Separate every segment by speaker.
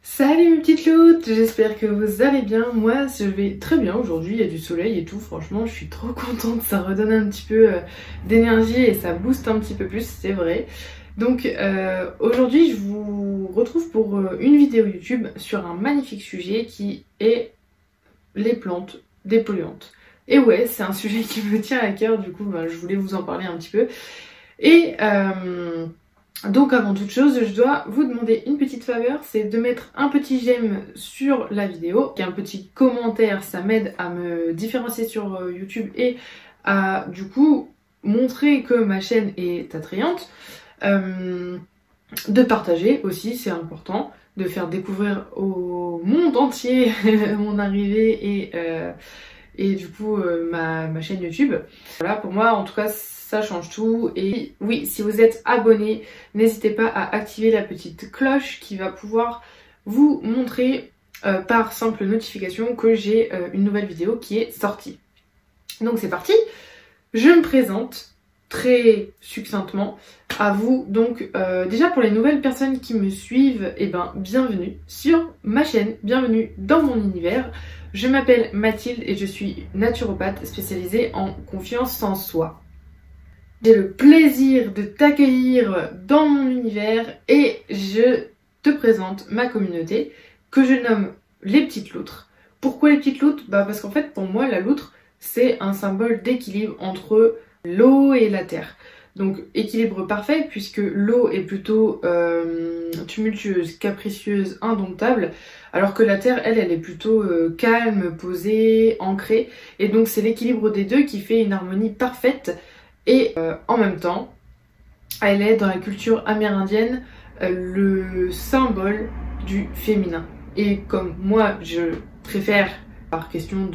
Speaker 1: Salut mes petites loutes, j'espère que vous allez bien. Moi je vais très bien aujourd'hui, il y a du soleil et tout, franchement je suis trop contente, ça redonne un petit peu d'énergie et ça booste un petit peu plus, c'est vrai. Donc aujourd'hui je vous retrouve pour une vidéo YouTube sur un magnifique sujet qui est les plantes dépolluantes. Et ouais, c'est un sujet qui me tient à cœur, du coup je voulais vous en parler un petit peu. Et donc avant toute chose, je dois vous demander une petite faveur, c'est de mettre un petit j'aime sur la vidéo, et un petit commentaire, ça m'aide à me différencier sur YouTube et à du coup montrer que ma chaîne est attrayante. De partager aussi, c'est important, de faire découvrir au monde entier mon arrivée et du coup ma chaîne YouTube. Voilà, pour moi en tout cas ça change tout. Et oui, si vous êtes abonné, n'hésitez pas à activer la petite cloche qui va pouvoir vous montrer par simple notification que j'ai une nouvelle vidéo qui est sortie. Donc c'est parti, je me présente très succinctement à vous. Donc déjà pour les nouvelles personnes qui me suivent, eh ben bienvenue sur ma chaîne, bienvenue dans mon univers. Je m'appelle Mathilde et je suis naturopathe spécialisée en confiance en soi. J'ai le plaisir de t'accueillir dans mon univers et je te présente ma communauté que je nomme les petites loutres. Pourquoi les petites loutres? Parce qu'en fait pour moi la loutre c'est un symbole d'équilibre entre l'eau et la terre. Donc équilibre parfait puisque l'eau est plutôt tumultueuse, capricieuse, indomptable, alors que la terre elle est plutôt calme, posée, ancrée. Et donc c'est l'équilibre des deux qui fait une harmonie parfaite. Et en même temps, elle est dans la culture amérindienne le symbole du féminin. Et comme moi, je préfère, par question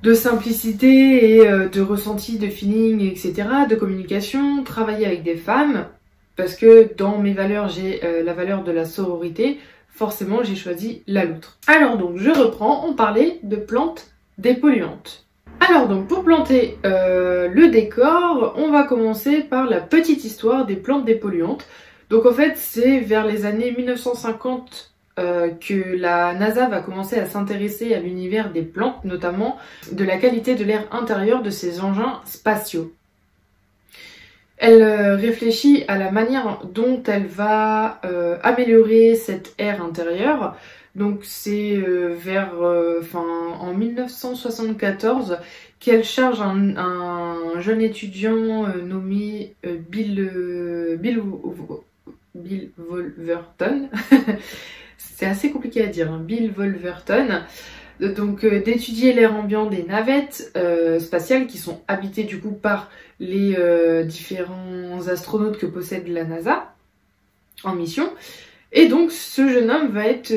Speaker 1: de simplicité et de ressenti, de feeling, etc., de communication, travailler avec des femmes, parce que dans mes valeurs, j'ai la valeur de la sororité, forcément j'ai choisi la loutre. Alors donc, je reprends, on parlait de plantes dépolluantes. Alors donc pour planter le décor, on va commencer par la petite histoire des plantes dépolluantes. Donc en fait c'est vers les années 1950 que la NASA va commencer à s'intéresser à l'univers des plantes, notamment de la qualité de l'air intérieur de ces engins spatiaux. Elle réfléchit à la manière dont elle va améliorer cet air intérieur. Donc c'est en 1974 qu'elle charge un jeune étudiant nommé Bill Wolverton. C'est assez compliqué à dire, hein, Bill Wolverton. Donc d'étudier l'air ambiant des navettes spatiales qui sont habitées du coup par les différents astronautes que possède la NASA en mission. Et donc ce jeune homme va être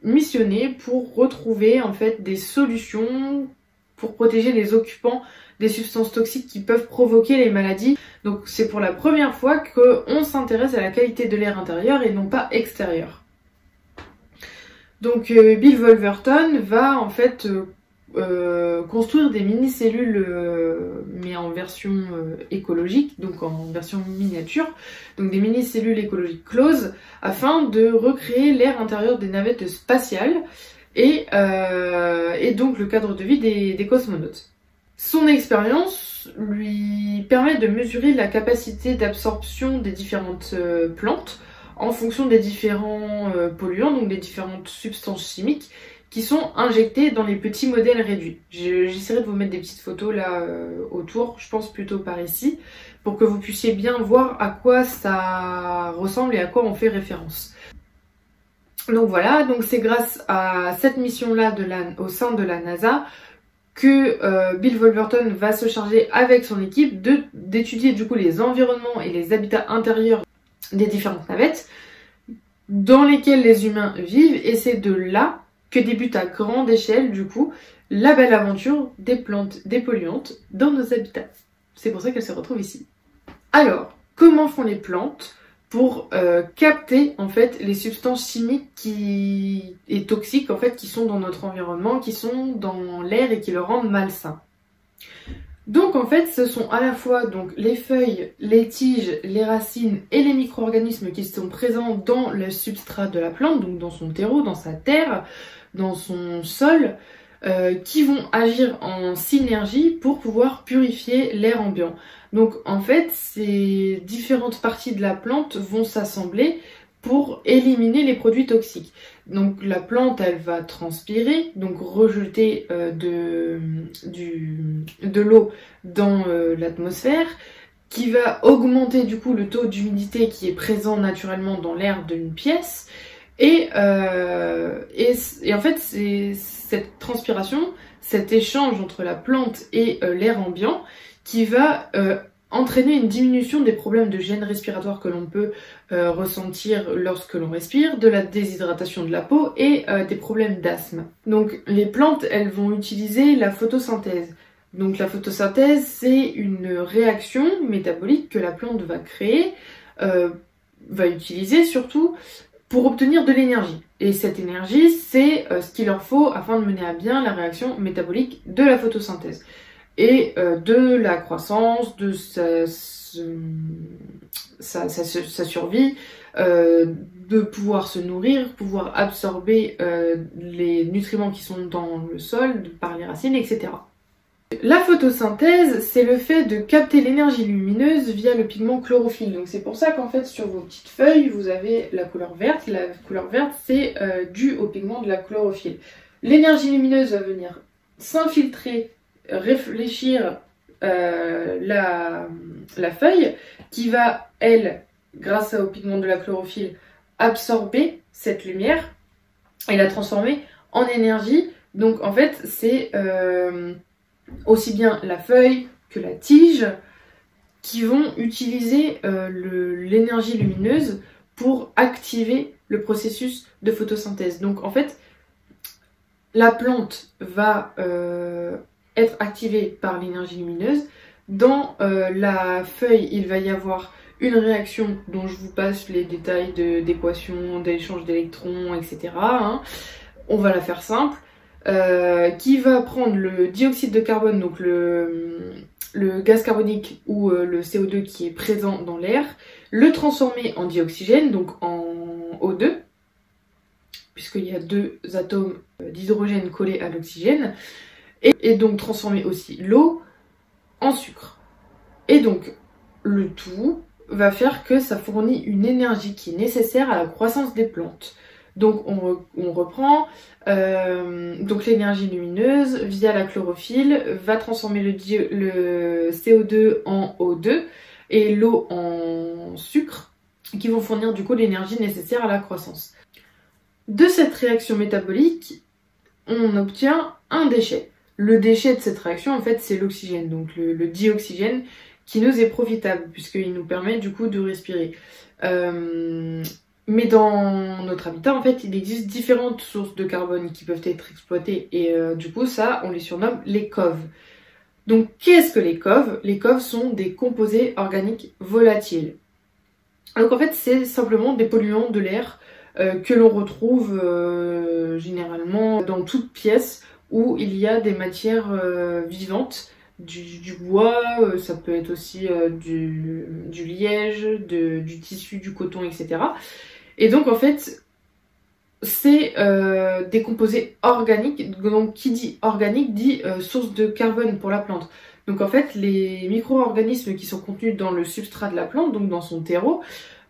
Speaker 1: missionné pour retrouver en fait des solutions pour protéger les occupants des substances toxiques qui peuvent provoquer les maladies. Donc c'est pour la première fois qu'on s'intéresse à la qualité de l'air intérieur et non pas extérieur. Donc Bill Wolverton va en fait construire des mini-cellules mais en version écologique, donc en version miniature, donc des mini-cellules écologiques closes afin de recréer l'air intérieur des navettes spatiales et donc le cadre de vie des cosmonautes. Son expérience lui permet de mesurer la capacité d'absorption des différentes plantes en fonction des différents polluants, donc des différentes substances chimiques qui sont injectés dans les petits modèles réduits. J'essaierai de vous mettre des petites photos là autour, je pense plutôt par ici, pour que vous puissiez bien voir à quoi ça ressemble et à quoi on fait référence. Donc voilà, donc c'est grâce à cette mission-là au sein de la NASA que Bill Wolverton va se charger avec son équipe d'étudier du coup les environnements et les habitats intérieurs des différentes navettes dans lesquels les humains vivent, et c'est de là que débute à grande échelle du coup la belle aventure des plantes dépolluantes dans nos habitats. C'est pour ça qu'elles se retrouvent ici. Alors, comment font les plantes pour capter en fait les substances chimiques et toxiques en fait qui sont dans notre environnement, qui sont dans l'air et qui le rendent malsain. Donc en fait ce sont à la fois donc les feuilles, les tiges, les racines et les micro-organismes qui sont présents dans le substrat de la plante, donc dans son terreau, dans sa terre, dans son sol, qui vont agir en synergie pour pouvoir purifier l'air ambiant. Donc en fait, ces différentes parties de la plante vont s'assembler pour éliminer les produits toxiques. Donc la plante, elle va transpirer, donc rejeter de l'eau dans l'atmosphère, qui va augmenter du coup le taux d'humidité qui est présent naturellement dans l'air d'une pièce. Et en fait, c'est cette transpiration, cet échange entre la plante et l'air ambiant qui va entraîner une diminution des problèmes de gêne respiratoire que l'on peut ressentir lorsque l'on respire, de la déshydratation de la peau et des problèmes d'asthme. Donc les plantes, elles vont utiliser la photosynthèse. Donc la photosynthèse, c'est une réaction métabolique que la plante va créer, va utiliser surtout pour obtenir de l'énergie. Et cette énergie, c'est ce qu'il leur faut afin de mener à bien la réaction métabolique de la photosynthèse. Et de la croissance, de sa survie, de pouvoir se nourrir, pouvoir absorber les nutriments qui sont dans le sol par les racines, etc. La photosynthèse, c'est le fait de capter l'énergie lumineuse via le pigment chlorophylle. Donc c'est pour ça qu'en fait sur vos petites feuilles, vous avez la couleur verte. La couleur verte, c'est dû au pigment de la chlorophylle. L'énergie lumineuse va venir s'infiltrer, réfléchir la feuille, qui va, elle, grâce au pigment de la chlorophylle, absorber cette lumière et la transformer en énergie. Donc en fait, c'est aussi bien la feuille que la tige qui vont utiliser l'énergie lumineuse pour activer le processus de photosynthèse. Donc en fait, la plante va être activée par l'énergie lumineuse. Dans la feuille, il va y avoir une réaction dont je vous passe les détails d'équation, d'échange d'électrons, etc. Hein. On va la faire simple. Qui va prendre le dioxyde de carbone, donc le gaz carbonique ou le CO2 qui est présent dans l'air, le transformer en dioxygène, donc en O2, puisqu'il y a deux atomes d'hydrogène collés à l'oxygène, et donc transformer aussi l'eau en sucre. Et donc le tout va faire que ça fournit une énergie qui est nécessaire à la croissance des plantes. Donc on reprend, donc l'énergie lumineuse via la chlorophylle va transformer le CO2 en O2 et l'eau en sucre qui vont fournir du coup l'énergie nécessaire à la croissance. De cette réaction métabolique, on obtient un déchet. Le déchet de cette réaction en fait c'est l'oxygène, donc le dioxygène qui nous est profitable puisqu'il nous permet du coup de respirer. Mais dans notre habitat, en fait, il existe différentes sources de carbone qui peuvent être exploitées. Et du coup, ça, on les surnomme les coves. Donc, qu'est-ce que les coves? Les coves sont des composés organiques volatiles. Donc, en fait, c'est simplement des polluants de l'air que l'on retrouve généralement dans toute pièce où il y a des matières vivantes. Du bois, ça peut être aussi du liège, du tissu, du coton, etc. Et donc en fait, c'est des composés organiques, donc qui dit organique dit source de carbone pour la plante. Donc en fait, les micro-organismes qui sont contenus dans le substrat de la plante, donc dans son terreau,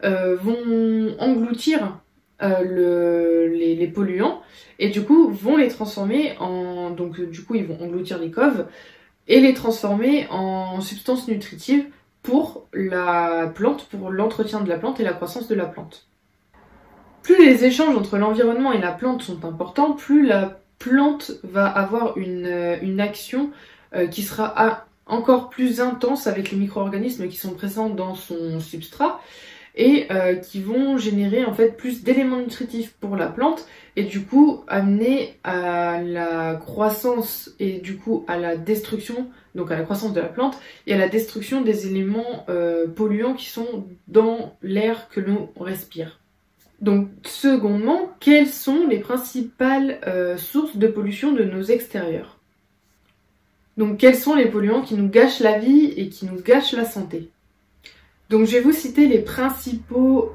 Speaker 1: vont engloutir les polluants et du coup vont les transformer en... Donc du coup ils vont engloutir les coves et les transformer en substances nutritives pour la plante, pour l'entretien de la plante et la croissance de la plante. Plus les échanges entre l'environnement et la plante sont importants, plus la plante va avoir une action qui sera encore plus intense avec les micro-organismes qui sont présents dans son substrat et qui vont générer en fait plus d'éléments nutritifs pour la plante et du coup amener à la croissance et du coup à la destruction donc à la croissance de la plante, et à la destruction des éléments polluants qui sont dans l'air que l'on respire. Donc, secondement, quelles sont les principales sources de pollution de nos extérieurs? Donc, quels sont les polluants qui nous gâchent la vie et qui nous gâchent la santé? Donc, je vais vous citer les principaux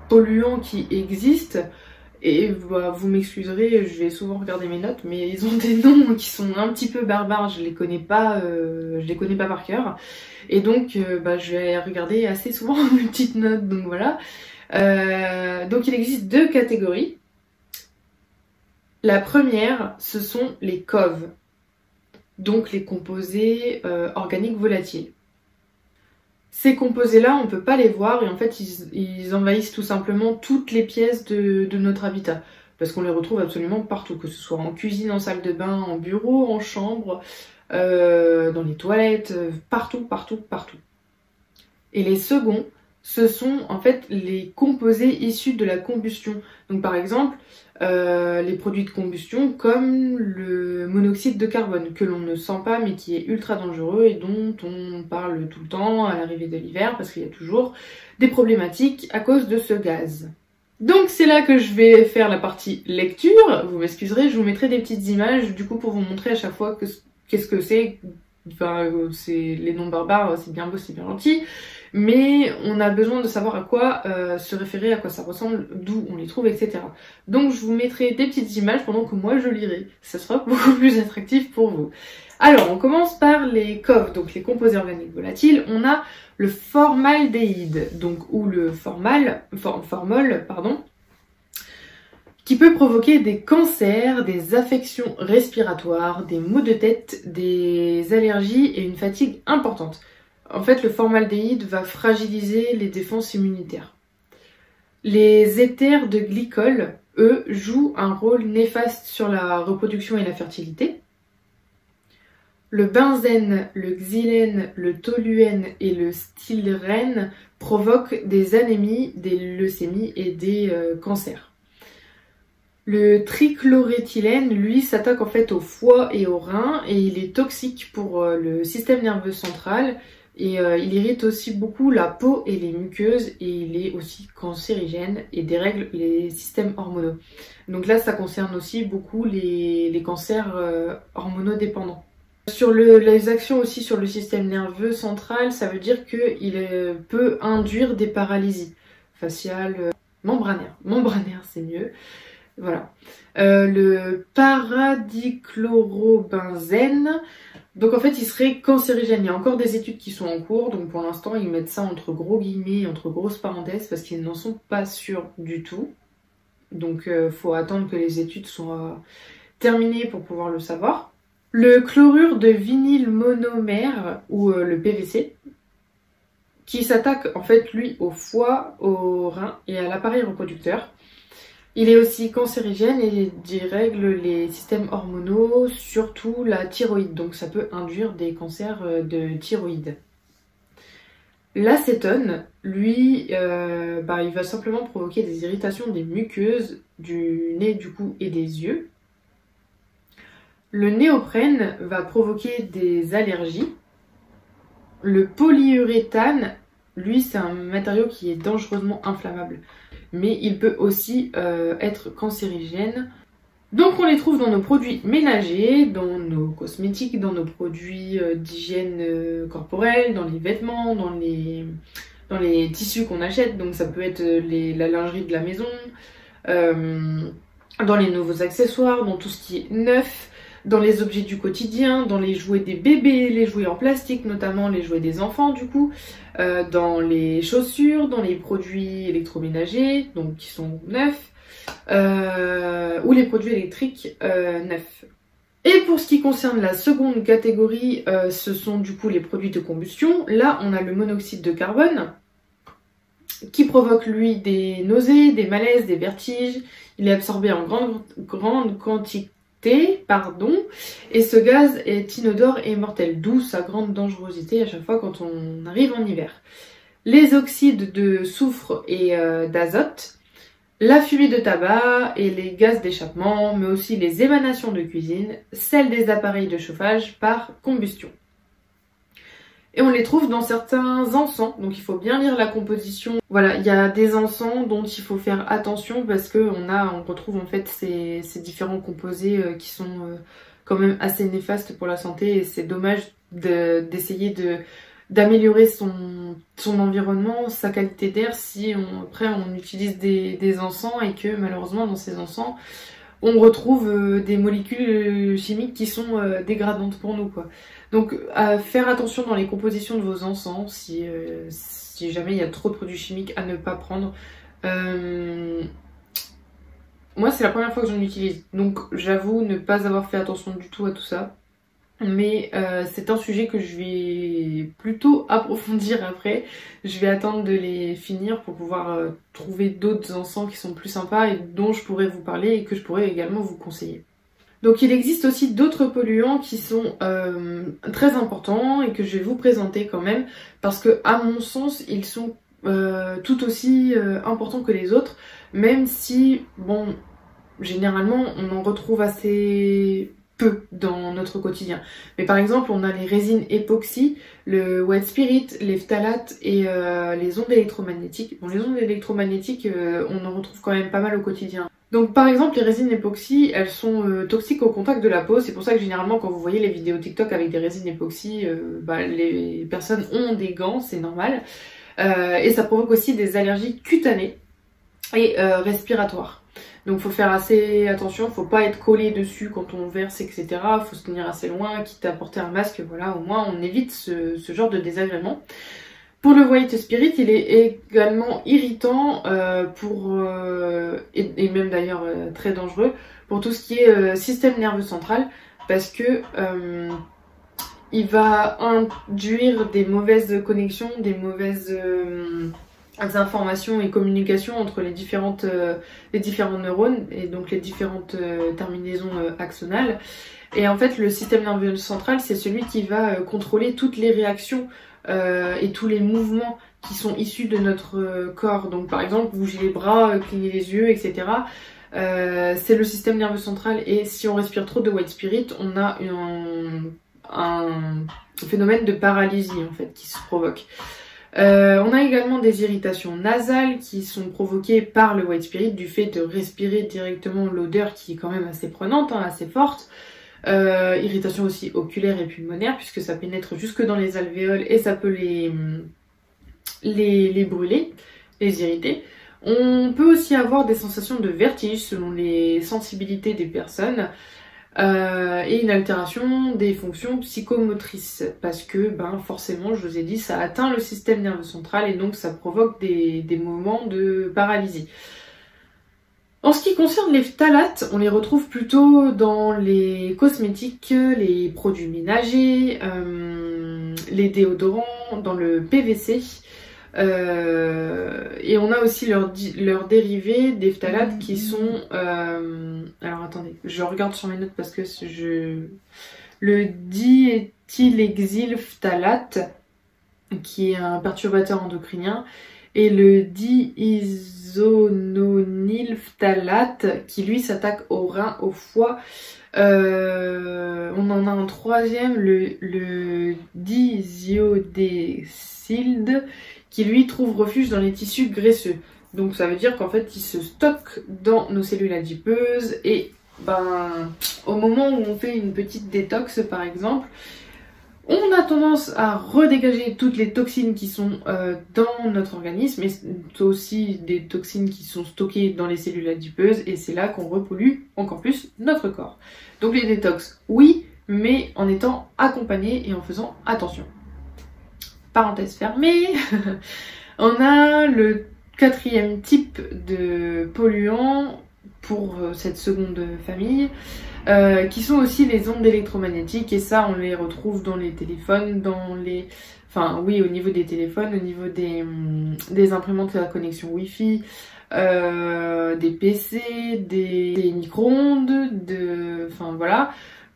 Speaker 1: polluants qui existent. Et bah, vous m'excuserez, je vais souvent regarder mes notes, mais ils ont des noms qui sont un petit peu barbares, je les connais pas par cœur. Et donc, bah, je vais regarder assez souvent mes petites notes, donc voilà. Donc il existe deux catégories. La première, ce sont les COV, donc les composés organiques volatiles. Ces composés-là, on ne peut pas les voir et en fait, ils envahissent tout simplement toutes les pièces de notre habitat. Parce qu'on les retrouve absolument partout, que ce soit en cuisine, en salle de bain, en bureau, en chambre, dans les toilettes, partout, partout, partout. Et les seconds, ce sont en fait les composés issus de la combustion. Donc par exemple, les produits de combustion comme le monoxyde de carbone, que l'on ne sent pas mais qui est ultra dangereux et dont on parle tout le temps à l'arrivée de l'hiver parce qu'il y a toujours des problématiques à cause de ce gaz. Donc c'est là que je vais faire la partie lecture. Vous m'excuserez, je vous mettrai des petites images du coup pour vous montrer à chaque fois qu'est-ce que c'est. Enfin, c'est les noms barbares, c'est bien beau, c'est bien gentil, mais on a besoin de savoir à quoi se référer, à quoi ça ressemble, d'où on les trouve, etc. Donc je vous mettrai des petites images pendant que moi je lirai. Ça sera beaucoup plus attractif pour vous. Alors, on commence par les COV, donc les composés organiques volatiles. On a le formaldéhyde, donc ou le formol, pardon, qui peut provoquer des cancers, des affections respiratoires, des maux de tête, des allergies et une fatigue importante. En fait, le formaldéhyde va fragiliser les défenses immunitaires. Les éthers de glycol, eux, jouent un rôle néfaste sur la reproduction et la fertilité. Le benzène, le xylène, le toluène et le styrène provoquent des anémies, des leucémies et des cancers. Le trichloréthylène, lui, s'attaque en fait au foie et aux reins et il est toxique pour le système nerveux central et il irrite aussi beaucoup la peau et les muqueuses et il est aussi cancérigène et dérègle les systèmes hormonaux. Donc là, ça concerne aussi beaucoup les cancers hormonodépendants. Sur les actions aussi sur le système nerveux central, ça veut dire qu'il peut induire des paralysies faciales, membranaires. Membranaires, c'est mieux. Voilà. Le paradichlorobenzène, donc en fait il serait cancérigène. Il y a encore des études qui sont en cours, donc pour l'instant ils mettent ça entre gros guillemets, entre grosses parenthèses, parce qu'ils n'en sont pas sûrs du tout. Donc faut attendre que les études soient terminées pour pouvoir le savoir. Le chlorure de vinylmonomère, ou le PVC, qui s'attaque en fait lui au foie, aux reins et à l'appareil reproducteur. Il est aussi cancérigène et dérègle les systèmes hormonaux, surtout la thyroïde, donc ça peut induire des cancers de thyroïde. L'acétone, lui, il va simplement provoquer des irritations des muqueuses, du nez, du cou et des yeux. Le néoprène va provoquer des allergies. Le polyuréthane, lui, c'est un matériau qui est dangereusement inflammable. Mais il peut aussi être cancérigène. Donc on les trouve dans nos produits ménagers, dans nos cosmétiques, dans nos produits d'hygiène corporelle, dans les vêtements, dans les tissus qu'on achète. Donc ça peut être la lingerie de la maison, dans les nouveaux accessoires, dans tout ce qui est neuf, dans les objets du quotidien, dans les jouets des bébés, les jouets en plastique, notamment les jouets des enfants du coup, dans les chaussures, dans les produits électroménagers, donc qui sont neufs, ou les produits électriques neufs. Et pour ce qui concerne la seconde catégorie, ce sont du coup les produits de combustion. Là, on a le monoxyde de carbone, qui provoque lui des nausées, des malaises, des vertiges. Il est absorbé en grande quantité, et ce gaz est inodore et mortel, d'où sa grande dangerosité à chaque fois quand on arrive en hiver. Les oxydes de soufre et d'azote, la fumée de tabac et les gaz d'échappement, mais aussi les émanations de cuisine, celles des appareils de chauffage par combustion. Et on les trouve dans certains encens, donc il faut bien lire la composition. Voilà, il y a des encens dont il faut faire attention parce que on retrouve en fait ces différents composés qui sont quand même assez néfastes pour la santé, et c'est dommage d'essayer d'améliorer son environnement, sa qualité d'air si après on utilise des encens et que malheureusement dans ces encens on retrouve des molécules chimiques qui sont dégradantes pour nous, quoi. Donc à faire attention dans les compositions de vos encens si jamais il y a trop de produits chimiques à ne pas prendre. Moi c'est la première fois que j'en utilise, donc j'avoue ne pas avoir fait attention du tout à tout ça. Mais c'est un sujet que je vais plutôt approfondir après. Je vais attendre de les finir pour pouvoir trouver d'autres encens qui sont plus sympas et dont je pourrais vous parler et que je pourrais également vous conseiller. Donc il existe aussi d'autres polluants qui sont très importants et que je vais vous présenter quand même parce que à mon sens ils sont tout aussi importants que les autres, même si bon généralement on en retrouve assez peu dans notre quotidien. Mais par exemple, on a les résines époxy, le white spirit, les phtalates et les ondes électromagnétiques. Bon, les ondes électromagnétiques, on en retrouve quand même pas mal au quotidien. Donc par exemple, les résines époxy, elles sont toxiques au contact de la peau. C'est pour ça que généralement, quand vous voyez les vidéos TikTok avec des résines époxy, les personnes ont des gants, c'est normal. Et ça provoque aussi des allergies cutanées et respiratoires. Donc faut faire assez attention, faut pas être collé dessus quand on verse, etc. Faut se tenir assez loin, quitte à porter un masque, voilà, au moins on évite ce genre de désagrément. Pour le white spirit, il est également irritant et même d'ailleurs très dangereux pour tout ce qui est système nerveux central, parce que il va induire des mauvaises connexions, des mauvaises informations et communications entre les différents neurones et donc les différentes terminaisons axonales. Et en fait, le système nerveux central, c'est celui qui va contrôler toutes les réactions et tous les mouvements qui sont issus de notre corps. Donc par exemple, bouger les bras, cligner les yeux, etc. C'est le système nerveux central, et si on respire trop de white spirit, on a un phénomène de paralysie en fait qui se provoque. On a également des irritations nasales qui sont provoquées par le white spirit du fait de respirer directement l'odeur qui est quand même assez prenante, hein, assez forte. Irritation aussi oculaire et pulmonaire puisque ça pénètre jusque dans les alvéoles et ça peut les brûler, les irriter. On peut aussi avoir des sensations de vertige selon les sensibilités des personnes. Et une altération des fonctions psychomotrices parce que forcément, je vous ai dit, ça atteint le système nerveux central et donc ça provoque des moments de paralysie. En ce qui concerne les phtalates, on les retrouve plutôt dans les cosmétiques, les produits ménagers, les déodorants, dans le PVC. Et on a aussi leurs dérivés des phtalates qui sont alors attendez, je regarde sur mes notes parce que le diéthylhexylphtalate qui est un perturbateur endocrinien et le diisononylphtalate qui lui s'attaque au rein, au foie. On en a un troisième, le disiodécylde, qui lui trouve refuge dans les tissus graisseux. Donc ça veut dire qu'en fait il se stocke dans nos cellules adipeuses et au moment où on fait une petite détox par exemple, on a tendance à redégager toutes les toxines qui sont dans notre organisme, et aussi des toxines qui sont stockées dans les cellules adipeuses, et c'est là qu'on repollue encore plus notre corps. Donc les détox, oui, mais en étant accompagné et en faisant attention. Parenthèse fermée. On a le quatrième type de polluants pour cette seconde famille, qui sont aussi les ondes électromagnétiques, et ça on les retrouve dans les téléphones, au niveau des téléphones, au niveau des imprimantes à connexion Wi-Fi, des PC, des micro-ondes, voilà,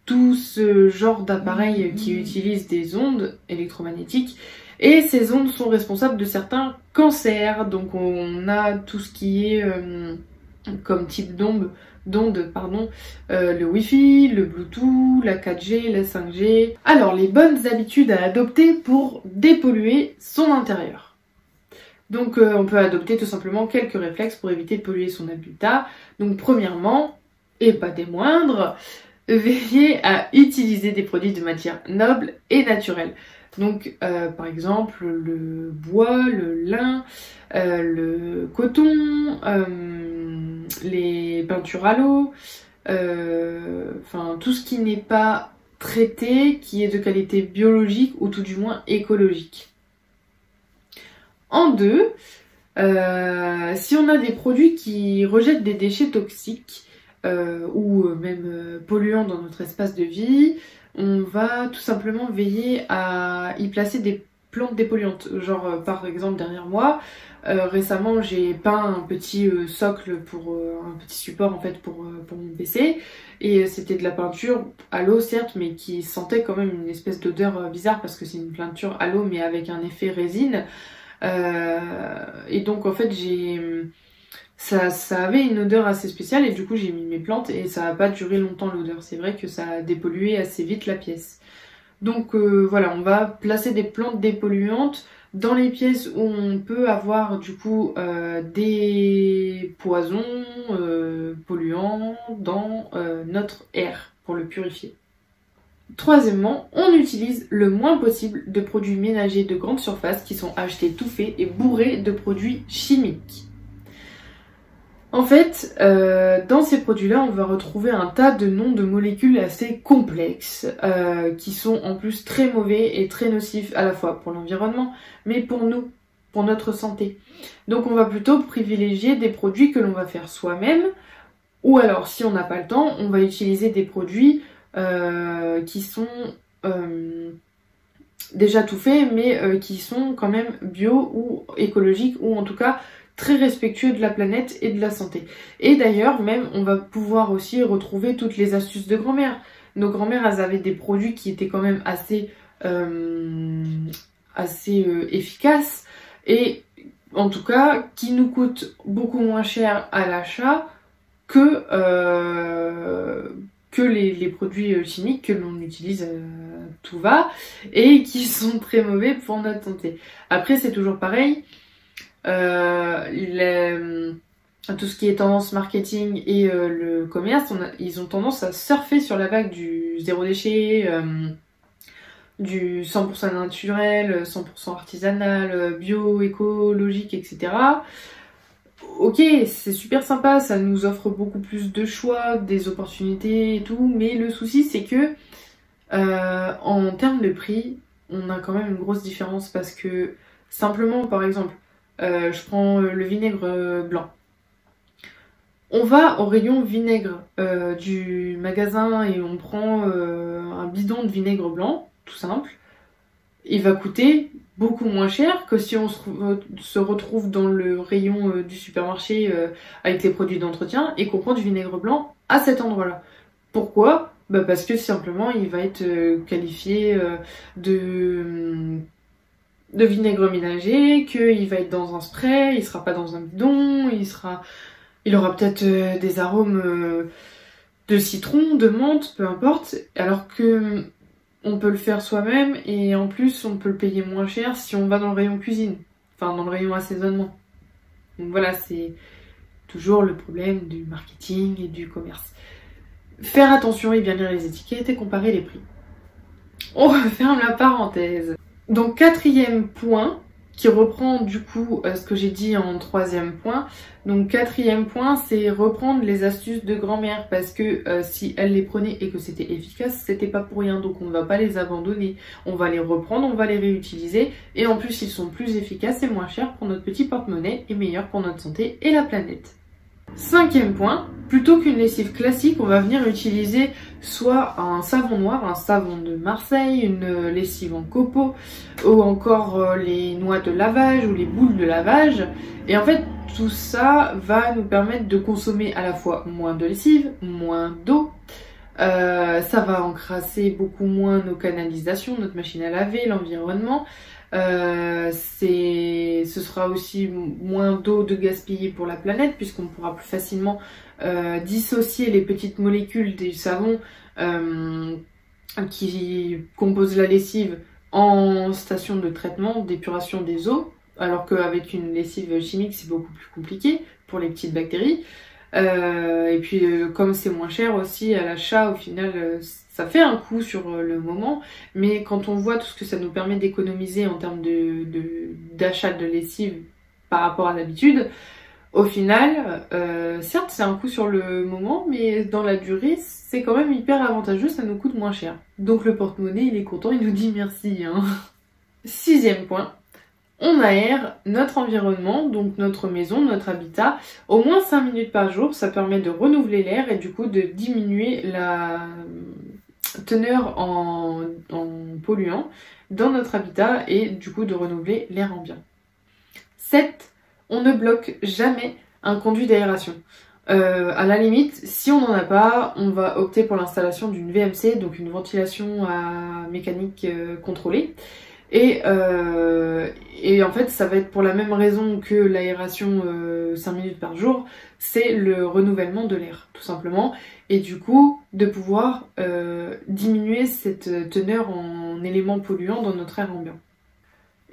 Speaker 1: tout ce genre d'appareils qui utilisent des ondes électromagnétiques. Et ces ondes sont responsables de certains cancers. Donc on a tout ce qui est comme type d'onde, le Wi-Fi, le Bluetooth, la 4G, la 5G. Alors, les bonnes habitudes à adopter pour dépolluer son intérieur. Donc, on peut adopter tout simplement quelques réflexes pour éviter de polluer son habitat. Donc, premièrement, et pas des moindres, veiller à utiliser des produits de matière noble et naturelle. Donc, par exemple, le bois, le lin, le coton, les peintures à l'eau, enfin tout ce qui n'est pas traité, qui est de qualité biologique ou tout du moins écologique. En deux, si on a des produits qui rejettent des déchets toxiques ou même polluants dans notre espace de vie, on va tout simplement veiller à y placer des plantes dépolluantes. Genre par exemple derrière moi, récemment j'ai peint un petit socle pour un petit support en fait pour mon PC, et c'était de la peinture à l'eau certes, mais qui sentait quand même une espèce d'odeur bizarre parce que c'est une peinture à l'eau mais avec un effet résine. Et donc en fait ça avait une odeur assez spéciale, et du coup j'ai mis mes plantes et ça n'a pas duré longtemps l'odeur. C'est vrai que ça a dépollué assez vite la pièce. Donc voilà, on va placer des plantes dépolluantes dans les pièces où on peut avoir du coup des poisons polluants dans notre air pour le purifier. Troisièmement, on utilise le moins possible de produits ménagers de grande surface qui sont achetés tout faits et bourrés de produits chimiques. En fait, dans ces produits-là, on va retrouver un tas de noms de molécules assez complexes, qui sont en plus très mauvais et très nocifs à la fois pour l'environnement, mais pour nous, pour notre santé. Donc on va plutôt privilégier des produits que l'on va faire soi-même, ou alors si on n'a pas le temps, on va utiliser des produits qui sont déjà tout faits, mais qui sont quand même bio ou écologiques, ou en tout cas très respectueux de la planète et de la santé. Et d'ailleurs, même, on va pouvoir aussi retrouver toutes les astuces de grand-mère. Nos grand-mères, elles avaient des produits qui étaient quand même assez efficaces, et en tout cas, qui nous coûtent beaucoup moins cher à l'achat que les produits chimiques que l'on utilise tout va, et qui sont très mauvais pour notre santé. Après, c'est toujours pareil. Tout ce qui est tendance marketing et le commerce, ils ont tendance à surfer sur la vague du zéro déchet, du 100% naturel, 100% artisanal, bio, écologique, etc. Ok, c'est super sympa, ça nous offre beaucoup plus de choix, des opportunités et tout, mais le souci c'est que en termes de prix, on a quand même une grosse différence, parce que simplement, par exemple, je prends le vinaigre blanc. On va au rayon vinaigre du magasin et on prend un bidon de vinaigre blanc, tout simple. Il va coûter beaucoup moins cher que si on se retrouve dans le rayon du supermarché avec les produits d'entretien et qu'on prend du vinaigre blanc à cet endroit-là. Pourquoi ? Bah parce que simplement il va être qualifié de vinaigre ménager, qu'il va être dans un spray, il sera pas dans un bidon, il aura peut-être des arômes de citron, de menthe, peu importe, alors que on peut le faire soi-même, et en plus on peut le payer moins cher si on va dans le rayon cuisine, enfin dans le rayon assaisonnement. Donc voilà, c'est toujours le problème du marketing et du commerce. Faire attention et bien lire les étiquettes et comparer les prix. On referme la parenthèse. Donc quatrième point, qui reprend du coup ce que j'ai dit en troisième point. Donc quatrième point, c'est reprendre les astuces de grand-mère, parce que si elle les prenait et que c'était efficace, c'était pas pour rien. Donc on ne va pas les abandonner, on va les reprendre, on va les réutiliser, et en plus ils sont plus efficaces et moins chers pour notre petit porte-monnaie et meilleurs pour notre santé et la planète. Cinquième point, plutôt qu'une lessive classique, on va venir utiliser soit un savon noir, un savon de Marseille, une lessive en copeaux, ou encore les noix de lavage ou les boules de lavage. Et en fait, tout ça va nous permettre de consommer à la fois moins de lessive, moins d'eau. Ça va encrasser beaucoup moins nos canalisations, notre machine à laver, l'environnement. Ce sera aussi moins d'eau de gaspiller pour la planète puisqu'on pourra plus facilement dissocier les petites molécules du savon qui composent la lessive en station de traitement, d'épuration des eaux, alors qu'avec une lessive chimique c'est beaucoup plus compliqué pour les petites bactéries. Et puis comme c'est moins cher aussi à l'achat, au final ça fait un coût sur le moment, mais quand on voit tout ce que ça nous permet d'économiser en termes d'achat de lessive par rapport à l'habitude, au final, certes c'est un coût sur le moment, mais dans la durée c'est quand même hyper avantageux, ça nous coûte moins cher. Donc le porte-monnaie il est content, il nous dit merci. Hein. 6e point. On aère notre environnement, donc notre maison, notre habitat, au moins 5 minutes par jour. Ça permet de renouveler l'air et du coup de diminuer la teneur en polluants dans notre habitat et du coup de renouveler l'air ambiant. 7. On ne bloque jamais un conduit d'aération. À la limite, si on n'en a pas, on va opter pour l'installation d'une VMC, donc une ventilation à mécanique contrôlée. Et en fait, ça va être pour la même raison que l'aération 5 minutes par jour, c'est le renouvellement de l'air, tout simplement. Et du coup, de pouvoir diminuer cette teneur en éléments polluants dans notre air ambiant.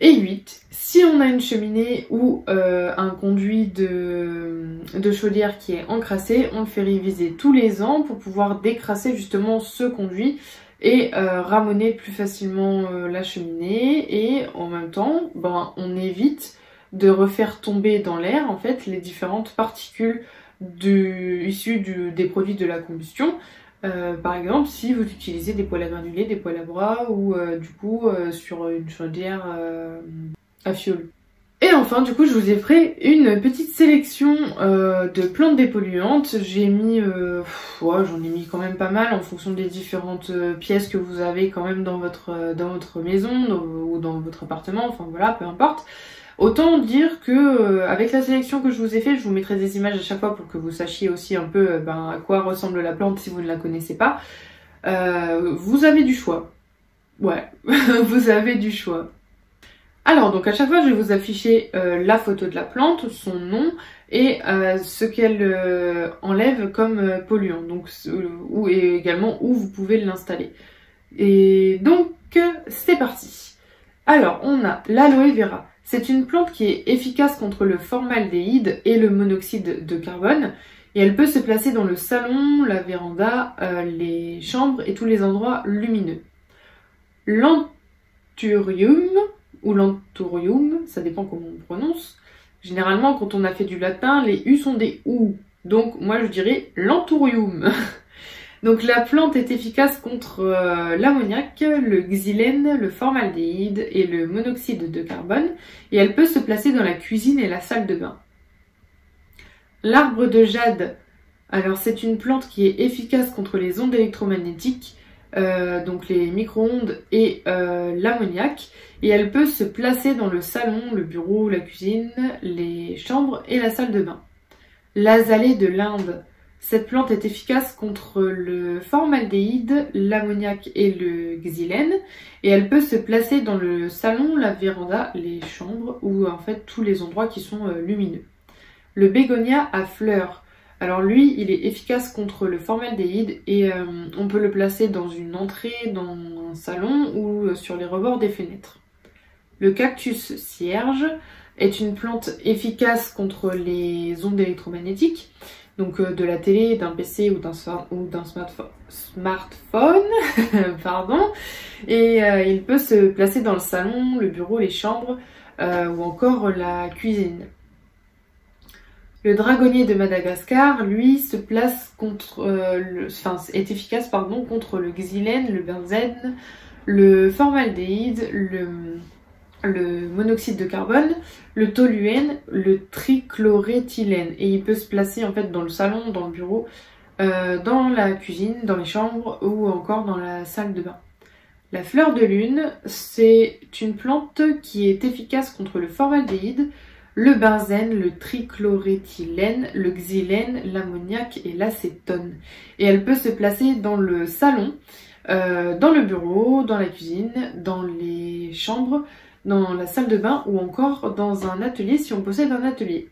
Speaker 1: Et 8, si on a une cheminée ou un conduit de chaudière qui est encrassé, on le fait réviser tous les ans pour pouvoir décrasser justement ce conduit et ramener plus facilement la cheminée, et en même temps on évite de refaire tomber dans l'air en fait les différentes particules issues des produits de la combustion. Par exemple si vous utilisez des poêles à granulés, des poêles à bras ou sur une chaudière à fioul. Et enfin, du coup, je vous ai fait une petite sélection de plantes dépolluantes. J'ai mis, j'en ai mis quand même pas mal en fonction des différentes pièces que vous avez quand même dans votre maison ou dans votre appartement. Enfin voilà, peu importe. Autant dire que avec la sélection que je vous ai fait, je vous mettrai des images à chaque fois pour que vous sachiez aussi un peu à quoi ressemble la plante si vous ne la connaissez pas. Vous avez du choix. Ouais, vous avez du choix. Alors donc à chaque fois je vais vous afficher la photo de la plante, son nom et ce qu'elle enlève comme polluant, donc et également où vous pouvez l'installer. Et donc c'est parti. Alors on a l'aloe vera. C'est une plante qui est efficace contre le formaldéhyde et le monoxyde de carbone et elle peut se placer dans le salon, la véranda, les chambres et tous les endroits lumineux. L'anthurium ou l'anthurium, ça dépend comment on prononce. Généralement, quand on a fait du latin, les U sont des OU. Donc, moi, je dirais l'anthurium. Donc, la plante est efficace contre l'ammoniac, le xylène, le formaldéhyde et le monoxyde de carbone. Et elle peut se placer dans la cuisine et la salle de bain. L'arbre de jade. Alors, c'est une plante qui est efficace contre les ondes électromagnétiques, donc les micro-ondes et l'ammoniac, et elle peut se placer dans le salon, le bureau, la cuisine, les chambres et la salle de bain. L'azalée de l'Inde. Cette plante est efficace contre le formaldéhyde, l'ammoniac et le xylène, et elle peut se placer dans le salon, la véranda, les chambres ou en fait tous les endroits qui sont lumineux. Le bégonia à fleurs. Alors lui, il est efficace contre le formaldéhyde et on peut le placer dans une entrée, dans un salon ou sur les rebords des fenêtres. Le cactus cierge est une plante efficace contre les ondes électromagnétiques, donc de la télé, d'un PC ou d'un smartphone, pardon. Et il peut se placer dans le salon, le bureau, les chambres ou encore la cuisine. Le dragonnier de Madagascar, lui, se place est efficace contre le xylène, le benzène, le formaldéhyde, le monoxyde de carbone, le toluène, le trichloréthylène. Et il peut se placer en fait dans le salon, dans le bureau, dans la cuisine, dans les chambres ou encore dans la salle de bain. La fleur de lune, c'est une plante qui est efficace contre le formaldéhyde, le benzène, le trichloréthylène, le xylène, l'ammoniac et l'acétone. Et elle peut se placer dans le salon, dans le bureau, dans la cuisine, dans les chambres, dans la salle de bain ou encore dans un atelier si on possède un atelier.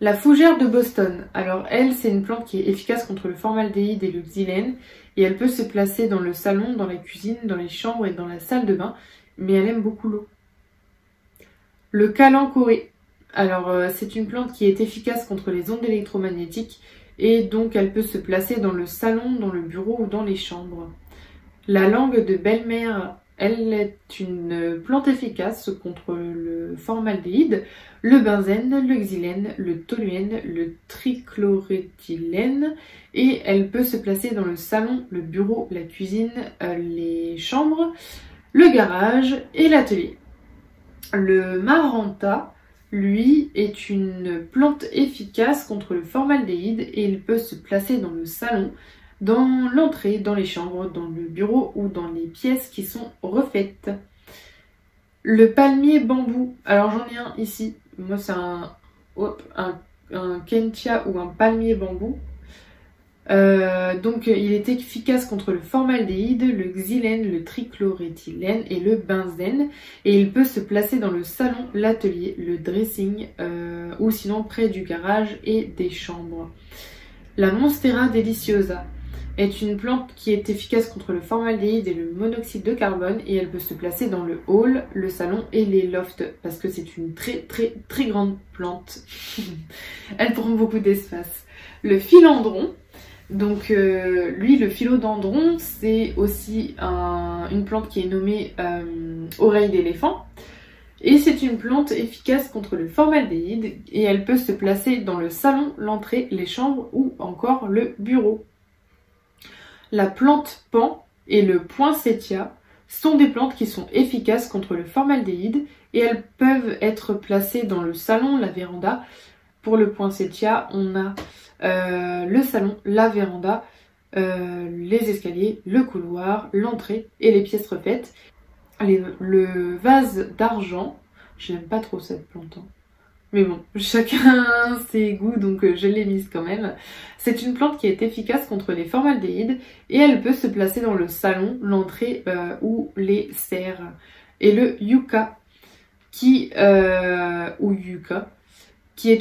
Speaker 1: La fougère de Boston. Alors elle, c'est une plante qui est efficace contre le formaldéhyde et le xylène et elle peut se placer dans le salon, dans la cuisine, dans les chambres et dans la salle de bain, mais elle aime beaucoup l'eau. Le kalanchoé. Alors c'est une plante qui est efficace contre les ondes électromagnétiques et donc elle peut se placer dans le salon, dans le bureau ou dans les chambres. La langue de belle-mère. Elle est une plante efficace contre le formaldéhyde, le benzène, le xylène, le toluène, le trichloréthylène et elle peut se placer dans le salon, le bureau, la cuisine, les chambres, le garage et l'atelier. Le maranta, lui, est une plante efficace contre le formaldéhyde et il peut se placer dans le salon, dans l'entrée, dans les chambres, dans le bureau ou dans les pièces qui sont refaites. Le palmier bambou. Alors j'en ai un ici. Moi c'est un kentia ou un palmier bambou. Donc il est efficace contre le formaldéhyde, le xylène, le trichloréthylène et le benzène. Et il peut se placer dans le salon, l'atelier, le dressing ou sinon près du garage et des chambres. La Monstera deliciosa est une plante qui est efficace contre le formaldéhyde et le monoxyde de carbone et elle peut se placer dans le hall, le salon et les lofts parce que c'est une très grande plante. Elle prend beaucoup d'espace. Le philandron, donc lui le philodendron c'est aussi une plante qui est nommée oreille d'éléphant et c'est une plante efficace contre le formaldéhyde et elle peut se placer dans le salon, l'entrée, les chambres ou encore le bureau. La plante pan et le poinsettia sont des plantes qui sont efficaces contre le formaldéhyde et elles peuvent être placées dans le salon, la véranda. Pour le poinsettia, on a le salon, la véranda, les escaliers, le couloir, l'entrée et les pièces refaites. Le vase d'argent, je n'aime pas trop cette plante. Hein. Mais bon, chacun ses goûts, donc je l'ai mise quand même. C'est une plante qui est efficace contre les formaldéhydes et elle peut se placer dans le salon, l'entrée ou les serres. Et le yucca, qui est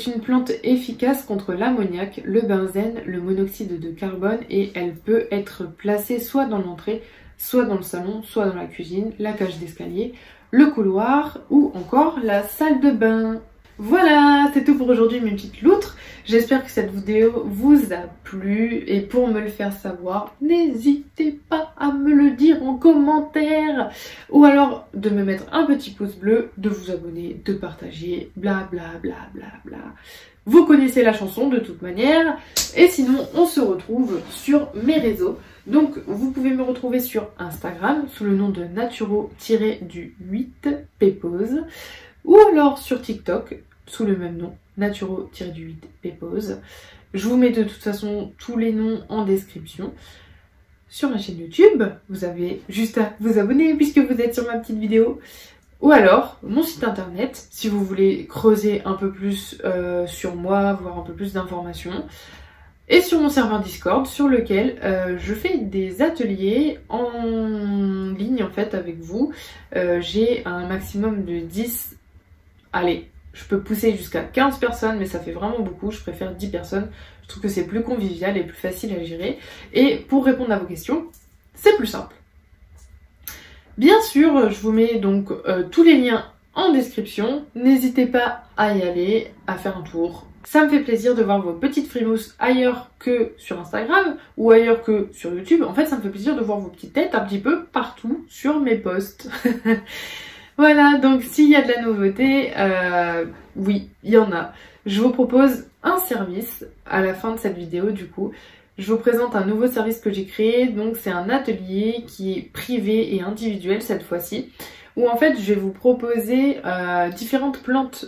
Speaker 1: une plante efficace contre l'ammoniac, le benzène, le monoxyde de carbone et elle peut être placée soit dans l'entrée, soit dans le salon, soit dans la cuisine, la cage d'escalier, le couloir ou encore la salle de bain. Voilà, c'est tout pour aujourd'hui mes petites loutres. J'espère que cette vidéo vous a plu et pour me le faire savoir, n'hésitez pas à me le dire en commentaire ou alors de me mettre un petit pouce bleu, de vous abonner, de partager, bla bla bla bla bla. Vous connaissez la chanson de toute manière et sinon on se retrouve sur mes réseaux. Donc vous pouvez me retrouver sur Instagram sous le nom de naturo-du8 pépose ou alors sur TikTok sous le même nom, naturo-du8 pépose. Je vous mets de toute façon tous les noms en description. Sur ma chaîne YouTube, vous avez juste à vous abonner puisque vous êtes sur ma petite vidéo. Ou alors mon site internet si vous voulez creuser un peu plus sur moi, voir un peu plus d'informations. Et sur mon serveur Discord sur lequel je fais des ateliers en ligne en fait avec vous. J'ai un maximum de 10, allez, je peux pousser jusqu'à 15 personnes mais ça fait vraiment beaucoup, je préfère 10 personnes. Je trouve que c'est plus convivial et plus facile à gérer. Et pour répondre à vos questions, c'est plus simple. Bien sûr, je vous mets donc tous les liens en description. N'hésitez pas à y aller, à faire un tour. Ça me fait plaisir de voir vos petites frimousses ailleurs que sur Instagram ou ailleurs que sur YouTube. En fait, ça me fait plaisir de voir vos petites têtes un petit peu partout sur mes posts. Voilà, donc s'il y a de la nouveauté, oui, il y en a. Je vous propose un service à la fin de cette vidéo du coup. Je vous présente un nouveau service que j'ai créé, donc c'est un atelier qui est privé et individuel cette fois-ci, où en fait je vais vous proposer différentes plantes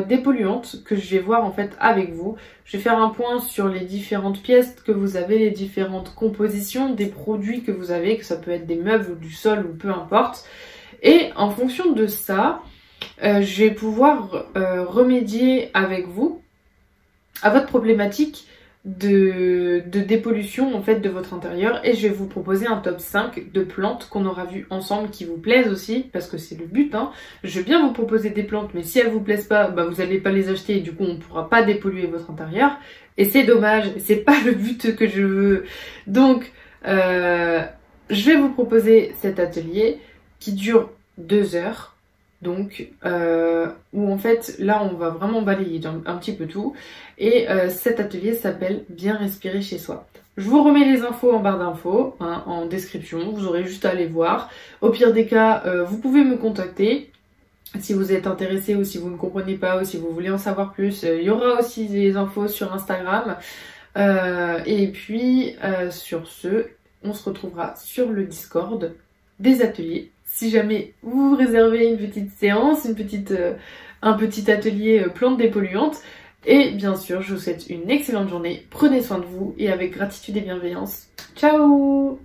Speaker 1: dépolluantes que je vais voir en fait avec vous. Je vais faire un point sur les différentes pièces que vous avez, les différentes compositions des produits que vous avez, que ça peut être des meubles ou du sol ou peu importe. Et en fonction de ça, je vais pouvoir remédier avec vous à votre problématique de dépollution en fait de votre intérieur, et je vais vous proposer un top 5 de plantes qu'on aura vu ensemble qui vous plaisent aussi, parce que c'est le but hein. Je veux bien vous proposer des plantes, mais si elles vous plaisent pas, bah vous n'allez pas les acheter et du coup on ne pourra pas dépolluer votre intérieur, et c'est dommage, c'est pas le but que je veux. Donc je vais vous proposer cet atelier qui dure 2 heures. Donc, où en fait, là, on va vraiment balayer un petit peu tout. Et cet atelier s'appelle Bien respirer chez soi. Je vous remets les infos en barre d'infos, hein, en description. Vous aurez juste à aller voir. Au pire des cas, vous pouvez me contacter si vous êtes intéressé ou si vous ne comprenez pas ou si vous voulez en savoir plus. Il y aura aussi des infos sur Instagram. Et puis, sur ce, on se retrouvera sur le Discord des ateliers. Si jamais vous vous réservez une petite séance, un petit atelier plantes dépolluantes. Et bien sûr, je vous souhaite une excellente journée. Prenez soin de vous et avec gratitude et bienveillance. Ciao!